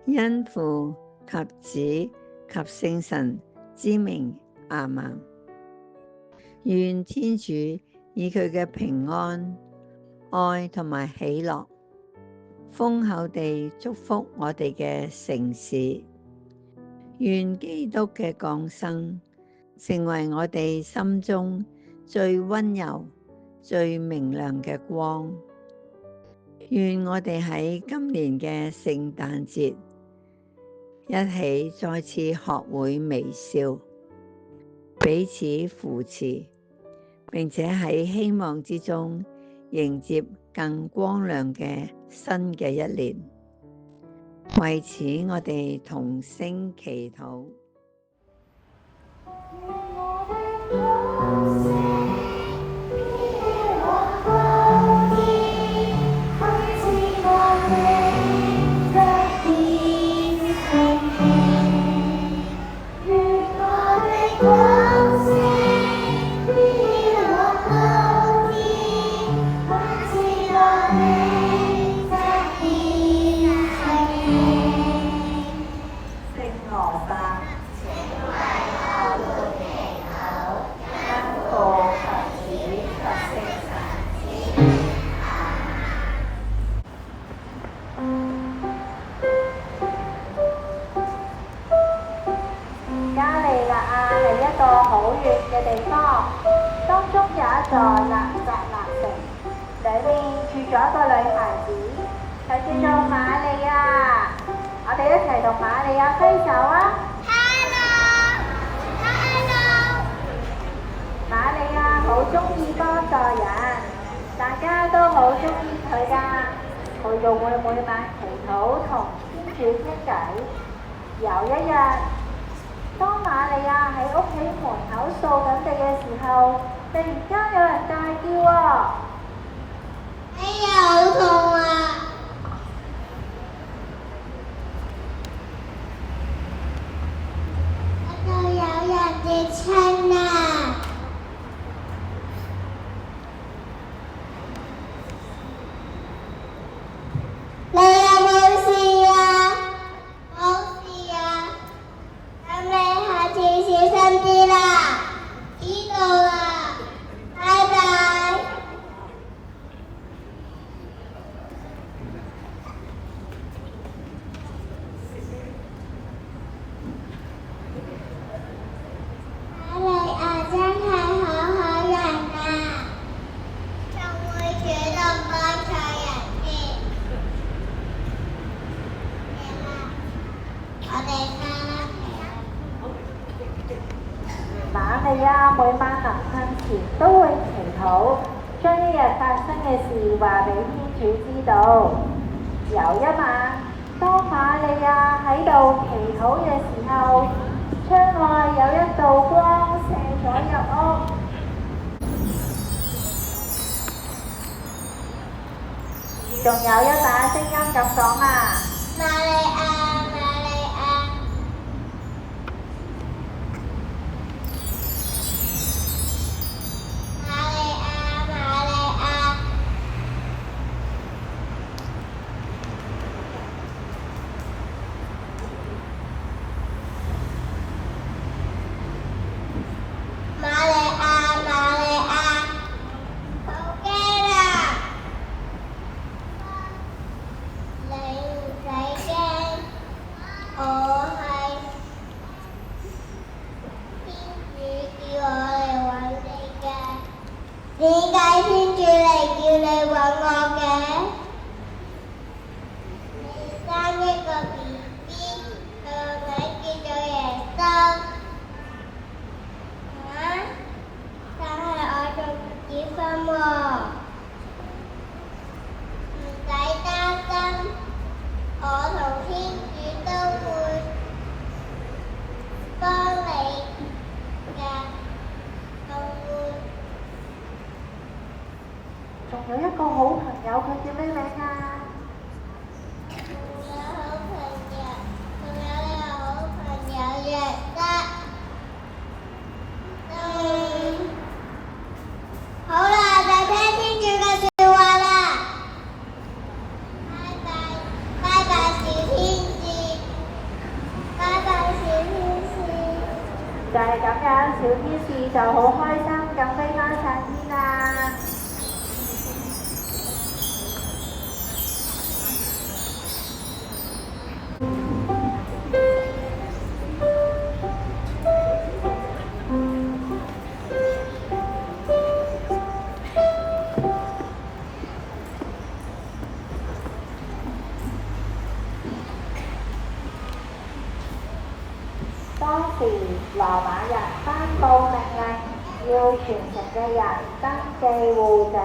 因父及子及聖神之名，阿們。願天主以佢嘅平安、愛同埋喜樂，豐厚地祝福我哋嘅城市。願基督嘅降生成為我哋心中最溫柔、最明亮嘅光。願我哋喺今年嘅聖誕節一起再次學會微笑，彼此扶持，並且喺希望之中迎接更光亮嘅新嘅一年。為此，我哋同聲祈禱。好遠嘅地方，當中有一座納匝肋城，裏面住咗一個女孩子，佢叫做瑪利亞。我哋一齊同瑪利亞揮手啊 ！Hello， 瑪利亞好鍾意幫助人，大家都好鍾意佢㗎。佢仲會每晚祈禱同天主傾偈。有一日，當瑪利亞喺屋企門口掃緊地嘅時候，突然間有人大叫啊！哎呀，好痛啊！嗰度有人跌親啊！你有冇事啊？冇事啊！咁你下次小心啲啦，知道啦，拜拜。瑪利亞真係好好人啊，仲會主動幫助人添。我哋返屋企。瑪利亞每晚臨瞓前都會祈禱，將一日發生嘅事話俾天主知道。有一晚，當瑪利亞喺度祈禱嘅時候，窗外有一道光射咗入屋。仲有一把聲音咁講啊！瑪利亞，瑪利亞。點解天主嚟叫你揾我嘅？你生一個 BB， 佢個名叫做耶穌。但係我仲唔結婚喎。唔使擔心，我同天主都會幫你㗎。仲有一個好朋友，佢叫咩名啊？仲有好朋友，仲有你個好朋友約瑟。好啦，就聽天主嘅説話啦。拜拜，拜拜，小天使。就係咁樣，小天使就好開心咁飛返上天啦。當時羅馬人頒布命令，要全城嘅人登記戶籍。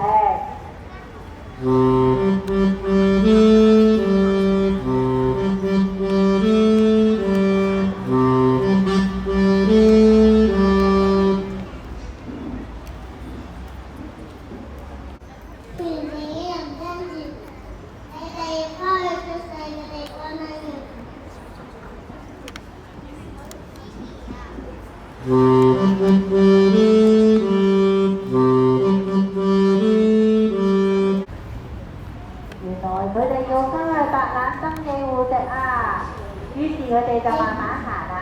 原來佢哋要返去白冷登記戶籍啊，於是佢哋就慢慢行啦。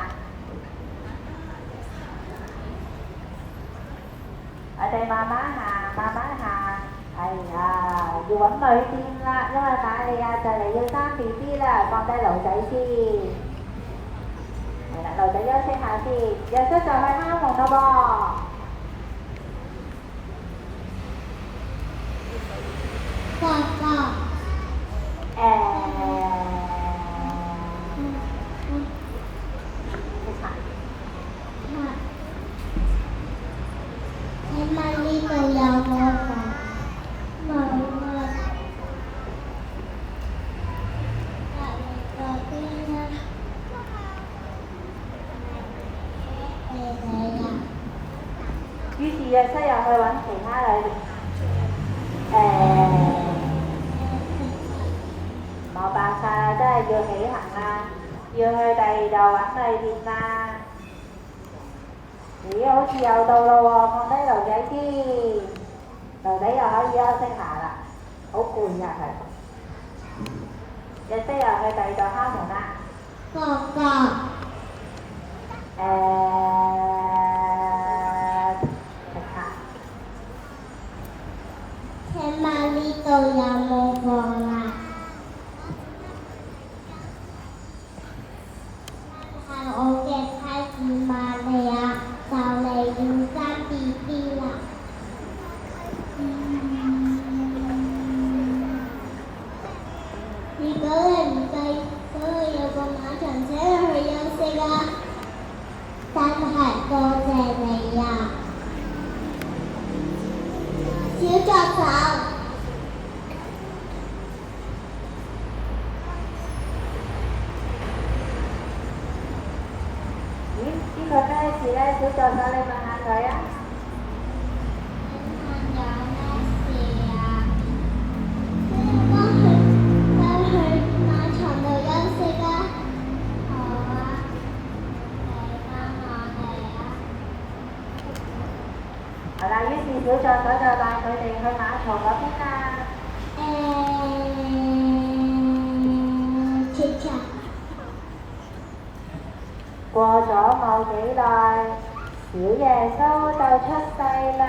我哋慢慢行，慢慢行。哎呀，要揾旅店啦，因為瑪利亞就嚟要生 BB 啦，放低驢仔先。係啦，驢仔休息下先，約瑟就去敲門咯噃。爸爸。請問呢度有冇房？冇啊。隔離嗰邊啦。於是約瑟又去揾其他女冇辦法啦，真係要起行啦，要去第二度揾旅店啦。咦，好似有到咯喎，放低驢仔先，驢仔又可以休息下啦，好攰呀佢。約瑟又去第二度敲門啦。哥哥。食下。請問呢度有冇房啊？我嘅妻子瑪利亞就嚟要生 BB 啦。如果你唔計，嗰度有個馬場請你去休息啊！真係多謝你啊，小助手。呢個咩事呢？小助手，你問下佢啊。有咩事啊？幫佢帶去馬場度休息啊。好啊，嚟幫我哋啊。好啦，於是小助手就帶佢哋去馬槽嗰邊啦。過咗冇幾耐，小耶穌就出世啦。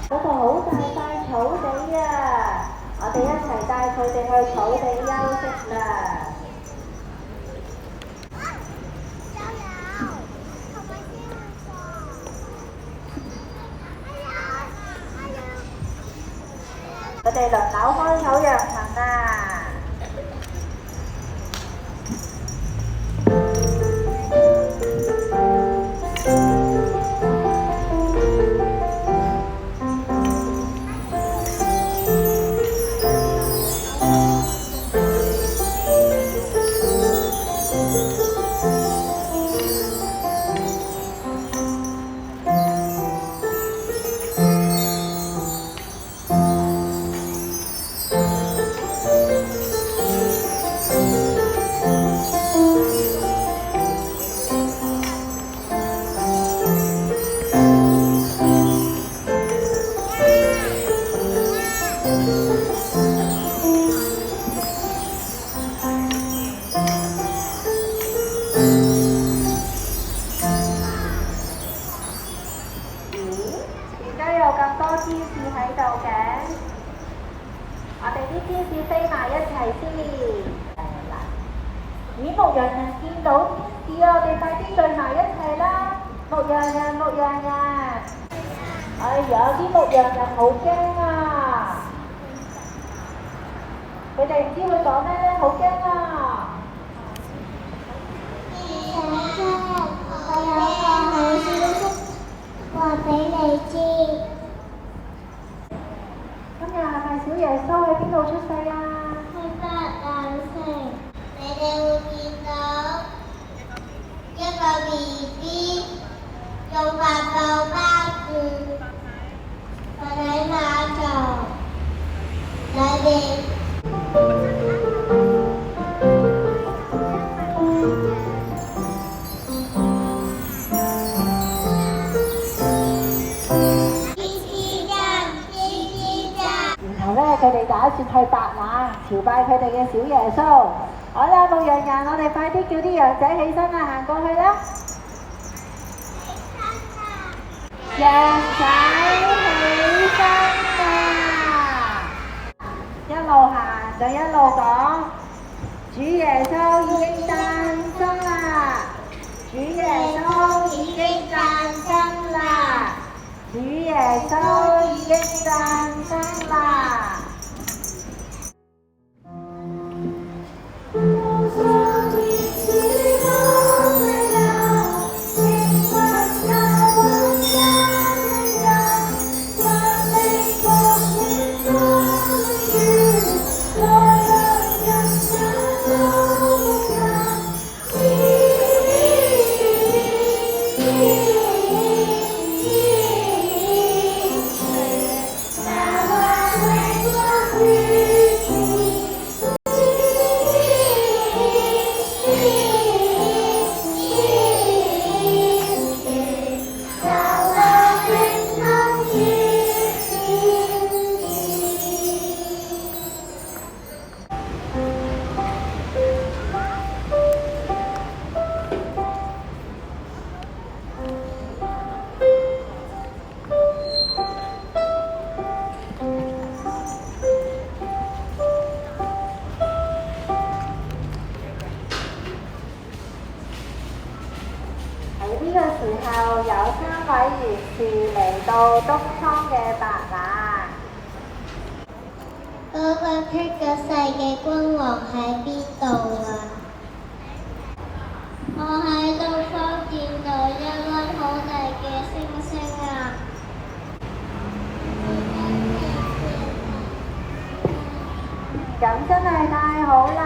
嗰度好大塊草地啊！我哋一齊帶佢哋去草地休息啦。佢哋輪流開口讓行啦。我哋啲天使飛埋一齊先。咦，牧羊人見到天使啊，我哋快啲聚埋一齊啦！牧羊人，牧羊人，哎呀，啲牧羊人好驚啊！佢哋唔知會講咩咧，好驚啊！我有個好消息話俾你知。今日係咪小耶穌喺邊度出世啊？喺伯蘭城，你哋會見到一個 BB 用白布包住，佢喺馬槽裏邊。佢哋打算去白冷朝拜佢哋嘅小耶穌。好啦，牧羊人，我哋快啲叫啲羊仔起身啦，行過去啦！羊仔起身啦！一路行就一路講，主耶穌已經誕生啦！主耶穌已經誕生啦！主耶穌已經誕生啦！呢個時候有3位賢士嚟到東倉嘅白冷。嗰個出咗世嘅君王喺邊度啊？我喺東方見到一粒好大嘅星星啊！咁真係太好啦！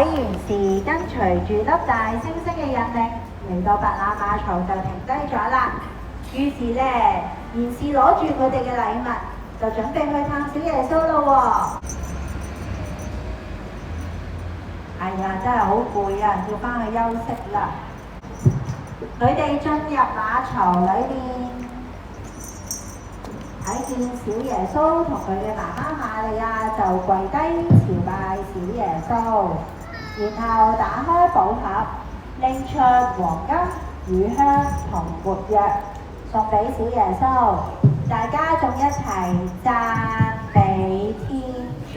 賢士跟隨住粒大星星嘅引領嚟到白馬馬槽就停低咗啦。於是呢，賢士攞住佢哋嘅禮物，就準備去探小耶穌咯喎。哎呀，真係好攰啊，要返去休息啦。佢哋進入馬槽裏面，睇見小耶穌同佢嘅媽媽瑪利亞就跪低朝拜小耶穌，然後打開寶盒，拎出黃金、乳香同沒藥送俾小耶穌。大家仲一齊讚美天主。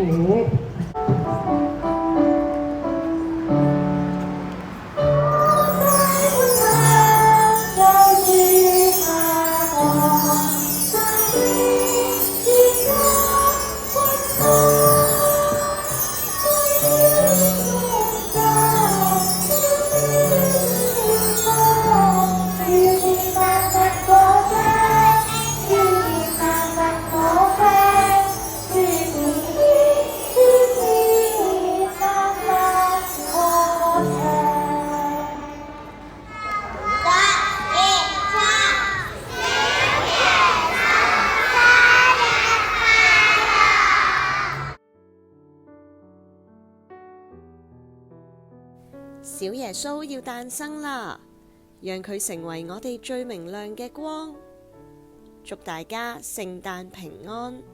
小耶穌要誕生啦，讓佢成為我哋最明亮嘅光。祝大家聖誕平安。